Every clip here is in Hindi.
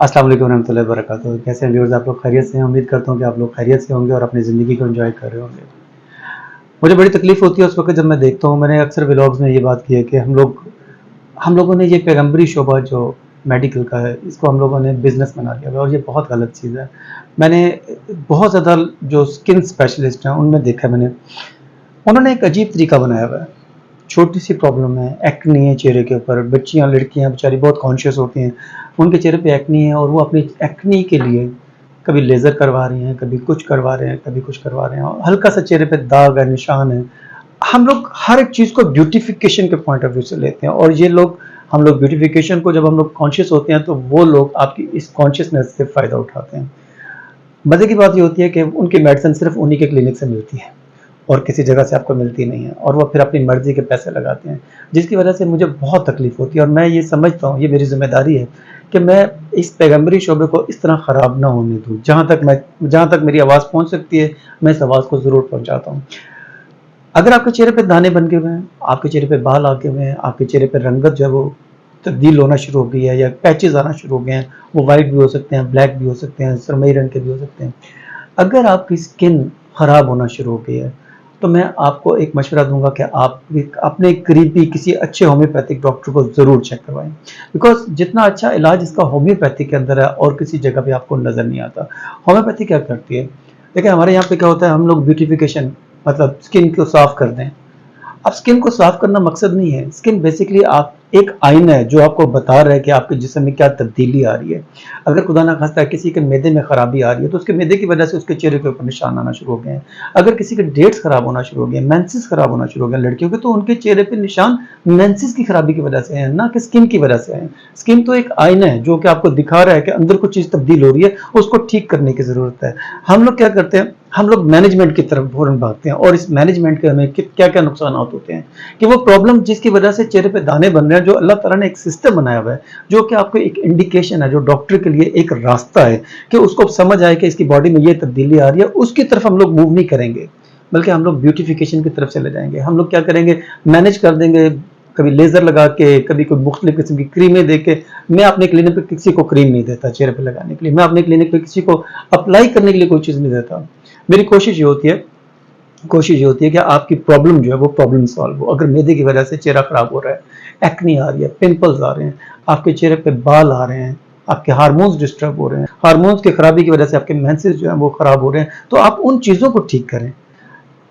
अस्सलाम वालेकुम रहमतुल्लाहि व बरकातुहू। कैसे हैं व्यूअर्स, आप लोग खैरियत से हैं? उम्मीद करता हूँ कि आप लोग खैरियत से होंगे और अपनी ज़िंदगी को एंजॉय कर रहे होंगे। मुझे बड़ी तकलीफ़ होती है उस वक़्त जब मैं देखता हूँ, मैंने अक्सर व्लॉग्स में ये बात की है कि हम लोगों ने ये पैगम्बरी शोबा जो मेडिकल का है, इसको हम लोगों ने बिज़नेस बना लिया है और ये बहुत गलत चीज़ है। मैंने बहुत ज़्यादा जो स्किन स्पेशलिस्ट हैं, उनमें देखा है मैंने, उन्होंने एक अजीब तरीका बनाया हुआ है। छोटी-सी प्रॉब्लम है, एक्ने है चेहरे के ऊपर, बच्चियाँ, लड़कियाँ बेचारी बहुत कॉन्शियस होती हैं, उनके चेहरे पे एक्ने है और वो अपनी एक्ने के लिए कभी लेज़र करवा रही हैं, कभी कुछ करवा रहे हैं, कभी कुछ करवा रहे हैं और हल्का-सा चेहरे पे दाग है, निशान है। हम लोग हर एक चीज़ को ब्यूटिफिकेशन के पॉइंट ऑफ व्यू से लेते हैं और ये लोग हम लोग ब्यूटिफिकेशन को जब हम लोग कॉन्शियस होते हैं, तो वो लोग आपकी इस कॉन्शियसनेस से फ़ायदा उठाते हैं। मज़े की बात ये होती है कि उनकी मेडिसिन सिर्फ़ उन्हीं के क्लिनिक से मिलती है और किसी जगह से आपको मिलती नहीं है और वो फिर अपनी मर्ज़ी के पैसे लगाते हैं, जिसकी वजह से मुझे बहुत तकलीफ़ होती है और मैं ये समझता हूँ, ये मेरी ज़िम्मेदारी है कि मैं इस पैगम्बरी शोबे को इस तरह ख़राब ना होने दूँ। जहाँ तक मेरी आवाज़ पहुँच सकती है, मैं इस आवाज़ को ज़रूर पहुँचाता हूँ। अगर आपके चेहरे पे दाने बन गए हुए हैं, आपके चेहरे पे बाल आ गए हुए हैं, आपके चेहरे पे रंगत जो है वो तब्दील होना शुरू हो गई है या पैचेज़ आना शुरू हो गए हैं, वो वाइट भी हो सकते हैं, ब्लैक भी हो सकते हैं, सुरमई रंग के भी हो सकते हैं। अगर आपकी स्किन ख़राब होना शुरू हो गई है, तो मैं आपको एक मशवरा दूँगा कि आप एक अपने करीबी किसी अच्छे होम्योपैथिक डॉक्टर को ज़रूर चेक करवाएँ। बिकॉज़ जितना अच्छा इलाज इसका होम्योपैथी के अंदर है और किसी जगह पे आपको नज़र नहीं आता। होम्योपैथी क्या करती है? देखिए हमारे यहाँ पे क्या होता है, हम लोग ब्यूटिफिकेशन मतलब स्किन को साफ़ कर दें। अब स्किन को साफ करना मकसद नहीं है। स्किन बेसिकली आप एक आईना है जो आपको बता रहा है कि आपके जिस्म में क्या तब्दीली आ रही है। अगर खुदा ना खास्ता किसी के मैदे में खराबी आ रही है, तो उसके मैदे की वजह से उसके चेहरे के ऊपर निशान आना शुरू हो गए हैं। अगर किसी के डेट्स खराब होना शुरू हो गए, मेंसेस खराब होना शुरू हो गए लड़कियों के, तो उनके चेहरे पे निशान मेंसेस की खराबी की वजह से है, ना कि स्किन की वजह से है। स्किन तो एक आईना है जो कि आपको दिखा रहा है कि अंदर कुछ चीज़ तब्दील हो रही है, उसको ठीक करने की ज़रूरत है। हम लोग क्या करते हैं, हम लोग मैनेजमेंट की तरफ फ़ौरन भागते हैं और इस मैनेजमेंट के हमें क्या-क्या नुकसानात होते हैं कि वो प्रॉब्लम जिसकी वजह से चेहरे पे दाने बन रहे हैं, जो अल्लाह ताला ने एक सिस्टम बनाया हुआ है, जो कि आपको एक इंडिकेशन है, जो डॉक्टर के लिए एक रास्ता है कि उसको समझ आए कि इसकी बॉडी में ये तब्दीली आ रही है, उसकी तरफ हम लोग मूव नहीं करेंगे, बल्कि हम लोग ब्यूटिफिकेशन की तरफ चले जाएंगे। हम लोग क्या करेंगे, मैनेज कर देंगे, कभी लेज़र लगा के, कभी कोई मुख्तलिफ किस्म की क्रीमें दे के। मैं अपने क्लिनिक पे किसी को क्रीम नहीं देता चेहरे पे लगाने के लिए, मैं अपने क्लिनिक पे किसी को अप्लाई करने के लिए कोई चीज़ नहीं देता। मेरी कोशिश ये होती है कि आपकी प्रॉब्लम जो है वो प्रॉब्लम सॉल्व हो। अगर मैदे की वजह से चेहरा खराब हो रहा है, एक्ने आ रही है, पिंपल्स आ रहे हैं, आपके चेहरे पे बाल आ रहे हैं, आपके हार्मोन्स डिस्टर्ब हो रहे हैं, हार्मोन्स की खराबी की वजह से आपके मेंसेस जो है वो खराब हो रहे हैं, तो आप उन चीज़ों को ठीक करें।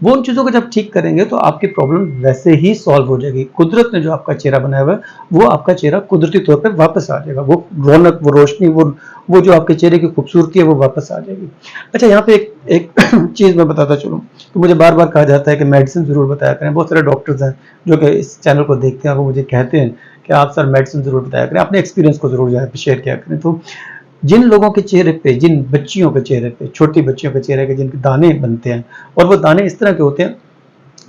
वो उन चीज़ों को जब ठीक करेंगे तो आपकी प्रॉब्लम वैसे ही सॉल्व हो जाएगी। कुदरत ने जो आपका चेहरा बनाया हुआ है, वो आपका चेहरा कुदरती तौर पे वापस आ जाएगा। वो रौनक, वो रोशनी, वो जो आपके चेहरे की खूबसूरती है, वो वापस आ जाएगी। अच्छा, यहाँ पे एक चीज़ मैं बताता चलूँ, तो मुझे बार-बार कहा जाता है कि मेडिसिन ज़रूर बताया करें। बहुत सारे डॉक्टर्स हैं जो कि इस चैनल को देखते हैं, वो मुझे कहते हैं कि आप सर मेडिसिन ज़रूर बताया करें, अपने एक्सपीरियंस को ज़रूर यहाँ पे शेयर किया करें। तो जिन लोगों के चेहरे पे, जिन बच्चियों के चेहरे पे, छोटी बच्चियों के चेहरे पे जिनके दाने बनते हैं और वो दाने इस तरह के होते हैं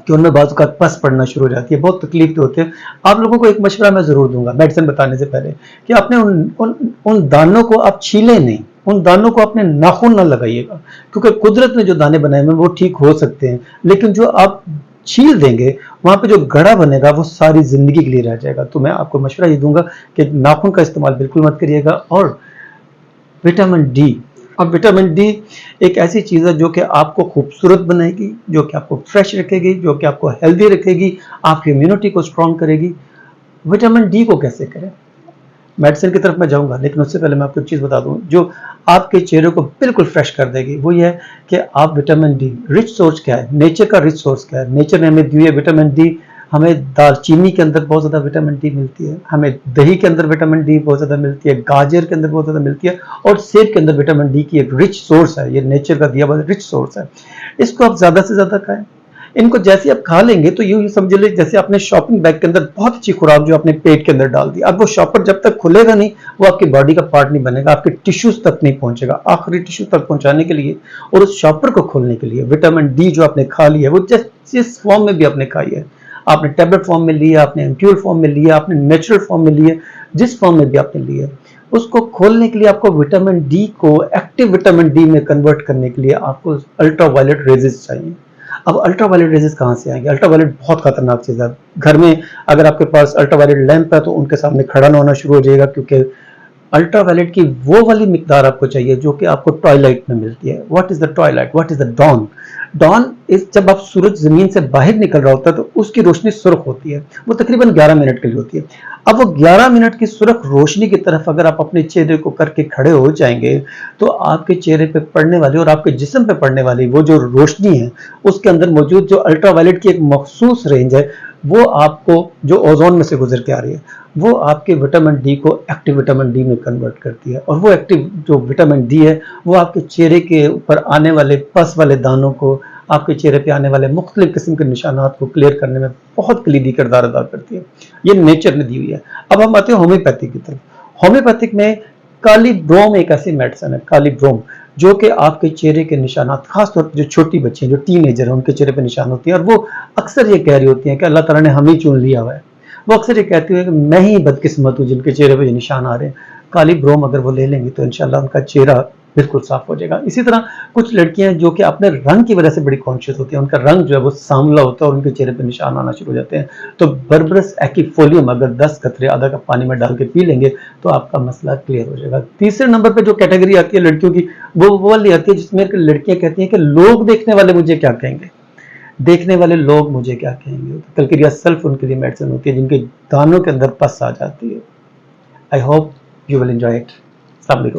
कि उनमें बाज़ औक़ात पस पड़ना शुरू हो जाती है, बहुत तकलीफ तो होती है। आप लोगों को एक मशवरा मैं ज़रूर दूँगा मेडिसिन बताने से पहले कि आपने उन दानों को आप छीलें नहीं, उन दानों को अपने नाख़ून ना लगाइएगा, क्योंकि कुदरत ने जो दाने बनाए हुए हैं वो ठीक हो सकते हैं, लेकिन जो आप छील देंगे, वहाँ पे जो गड़ा बनेगा वो सारी ज़िंदगी के लिए रह जाएगा। तो मैं आपको मशवरा ये दूँगा कि नाख़ून का इस्तेमाल बिल्कुल मत करिएगा। और विटामिन डी, अब विटामिन डी एक ऐसी चीज़ है जो कि आपको खूबसूरत बनाएगी, जो कि आपको फ्रेश रखेगी, जो कि आपको हेल्दी रखेगी, आपकी इम्यूनिटी को स्ट्रॉन्ग करेगी। विटामिन डी को कैसे करें? मेडिसिन की तरफ मैं जाऊँगा, लेकिन उससे पहले मैं आपको एक चीज़ बता दूँ जो आपके चेहरे को बिल्कुल फ्रेश कर देगी। वो ये है कि आप विटामिन डी रिच सोर्स क्या है? नेचर का रिच सोर्स क्या है? नेचर ने हमें दी है विटामिन डी। हमें दालचीनी के अंदर बहुत ज़्यादा विटामिन डी मिलती है, हमें दही के अंदर विटामिन डी बहुत ज़्यादा मिलती है, गाजर के अंदर बहुत ज़्यादा मिलती है और सेब के अंदर विटामिन डी की एक रिच सोर्स है। ये नेचर का दिया हुआ रिच सोर्स है। इसको आप ज़्यादा से ज़्यादा खाएँ। इनको जैसे आप खा लेंगे तो यूँ समझ लें जैसे आपने शॉपिंग बैग के अंदर बहुत अच्छी खुराक जो अपने पेट के अंदर डाल दी। अब वो शॉपर जब तक खुलेगा नहीं, वो आपकी बॉडी का पार्ट नहीं बनेगा, आपके टिश्यूज़ तक नहीं पहुँचेगा। आखिरी टिश्यू तक पहुँचाने के लिए और उस शॉपर को खोलने के लिए विटामिन डी जो आपने खा लिया है, वो जिस फॉर्म में भी आपने खाई है, आपने टैबलेट फॉर्म में लिया, आपने एम्प्यूल फॉर्म में लिया, आपने नेचुरल फॉर्म में लिया, जिस फॉर्म में भी आपने लिया, उसको खोलने के लिए आपको विटामिन डी को एक्टिव विटामिन डी में कन्वर्ट करने के लिए आपको अल्ट्रावायलेट रेज़ेस चाहिए। अब अल्ट्रावायलेट रेज़ेस कहाँ से आएंगे? अल्ट्रावायलेट बहुत खतरनाक चीज़ है। घर में अगर आपके पास अल्ट्रावायलेट लैंप है तो उनके सामने खड़ा ना होना शुरू हो जाएगा, क्योंकि अल्ट्रावायलेट की वो वाली मिकदार आपको चाहिए जो कि आपको टॉयलाइट में मिलती है। What is the twilight, what is the dawn? Dawn is जब आप सूरज जमीन से बाहर निकल रहा होता है तो उसकी रोशनी सुर्ख होती है, वो तकरीबन 11 मिनट के लिए होती है। अब वो 11 मिनट की सुर्ख रोशनी की तरफ अगर आप अपने चेहरे को करके खड़े हो जाएंगे तो आपके चेहरे पे पड़ने वाली और आपके जिस्म पे पड़ने वाली वो जो रोशनी है उसके अंदर मौजूद जो अल्ट्रावायलेट की एक मखसूस रेंज है, वो आपको जो ओजोन में से गुजर के आ रही है, वो आपके विटामिन डी को एक्टिव विटामिन डी में कन्वर्ट करती है। और वो एक्टिव जो विटामिन डी है वो आपके चेहरे के ऊपर आने वाले पस वाले दानों को, आपके चेहरे पे आने वाले मुख्तलिफ किस्म के निशानात को क्लियर करने में बहुत कलीदी किरदार अदा करती है। ये नेचर ने दी हुई है। अब हम आते हैं होम्योपैथिक की तरफ। होम्योपैथिक में काली ब्रोम एक ऐसी मेडिसिन है, काली ब्रोम, जो कि आपके चेहरे के निशानात, खासतौर पर जो छोटी बच्ची हैं, जो टीनेजर हैं, उनके चेहरे पे निशान होती हैं और वो अक्सर ये कह रही होती हैं कि अल्लाह ताला ने हमें चुन लिया हुआ है। वो अक्सर ये कहती है कि मैं ही बदकिस्मत हूँ जिनके चेहरे पे ये निशान आ रहे हैं। काली ब्रोम अगर वो ले लेंगी तो इंशाल्लाह उनका चेहरा बिल्कुल साफ हो जाएगा। इसी तरह कुछ लड़कियां जो कि अपने रंग की वजह से बड़ी कॉन्शियस होती हैं, उनका रंग जो है वो सांवला होता है और उनके चेहरे पे निशान आना शुरू हो जाते हैं, तो बर्बरस एक्फोलियम अगर 10 कतरे आधा कप पानी में डाल के पी लेंगे तो आपका मसला क्लियर हो जाएगा। तीसरे नंबर पे जो कैटेगरी आती है लड़कियों की, वो वाली आती है जिसमें लड़कियां कहती हैं कि लोग देखने वाले मुझे क्या कहेंगे, देखने वाले लोग मुझे क्या कहेंगे। तो कलकरिया सल्फ उनके लिए मेडिसिन होती है जिनके दानों के अंदर पस आ जाती है। I hope you will enjoy it. अस्सलाम वालेकुम।